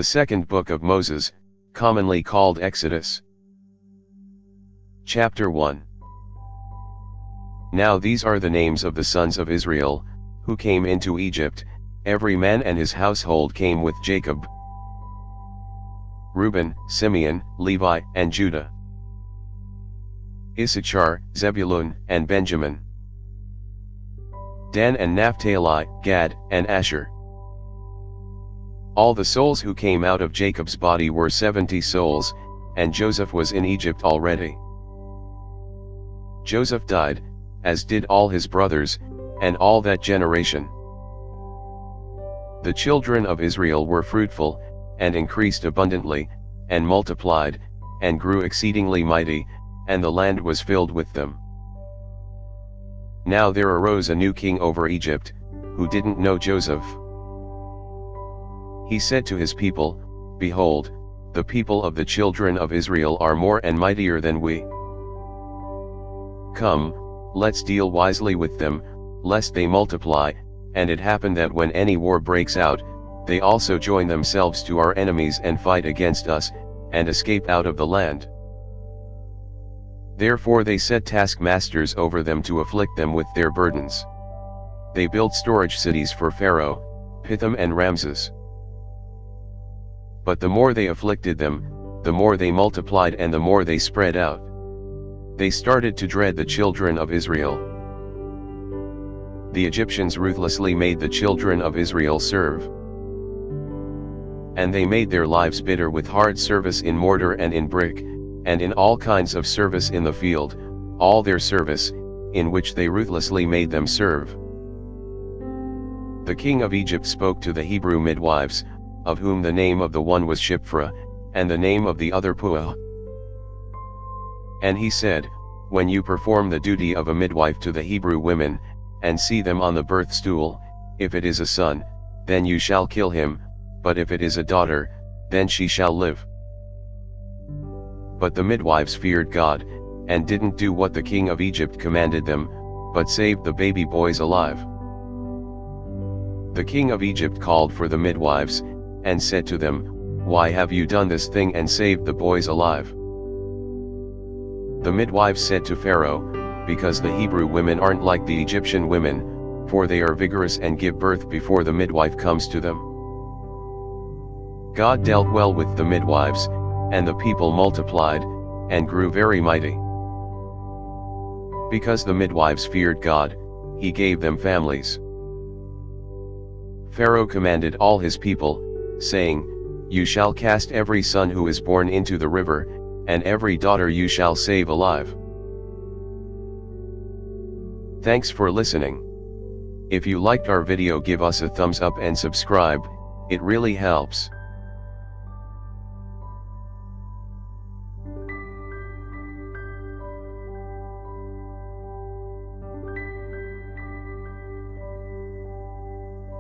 The second book of Moses, commonly called Exodus. Chapter 1. Now these are the names of the sons of Israel, who came into Egypt. Every man and his household came with Jacob: Reuben, Simeon, Levi, and Judah; Issachar, Zebulun, and Benjamin; Dan and Naphtali, Gad, and Asher. All the souls who came out of Jacob's body were 70 souls, and Joseph was in Egypt already. Joseph died, as did all his brothers, and all that generation. The children of Israel were fruitful, and increased abundantly, and multiplied, and grew exceedingly mighty, and the land was filled with them. Now there arose a new king over Egypt, who didn't know Joseph. He said to his people, "Behold, the people of the children of Israel are more and mightier than we. Come, let's deal wisely with them, lest they multiply." And it happened that when any war breaks out, they also join themselves to our enemies and fight against us, and escape out of the land. Therefore they set taskmasters over them to afflict them with their burdens. They built storage cities for Pharaoh, Pithom and Ramses. But the more they afflicted them, the more they multiplied and the more they spread out. They started to dread the children of Israel. The Egyptians ruthlessly made the children of Israel serve. And they made their lives bitter with hard service in mortar and in brick, and in all kinds of service in the field, all their service, in which they ruthlessly made them serve. The king of Egypt spoke to the Hebrew midwives, of whom the name of the one was Shiphrah, and the name of the other Puah. And he said, "When you perform the duty of a midwife to the Hebrew women, and see them on the birth stool, if it is a son, then you shall kill him, but if it is a daughter, then she shall live." But the midwives feared God, and didn't do what the king of Egypt commanded them, but saved the baby boys alive. The king of Egypt called for the midwives, and said to them, "Why have you done this thing and saved the boys alive?" The midwives said to Pharaoh, "Because the Hebrew women aren't like the Egyptian women, for they are vigorous and give birth before the midwife comes to them." God dealt well with the midwives, and the people multiplied, and grew very mighty. Because the midwives feared God, he gave them families. Pharaoh commanded all his people, saying, "You shall cast every son who is born into the river, and every daughter you shall save alive." Thanks for listening. If you liked our video, give us a thumbs up and subscribe, it really helps.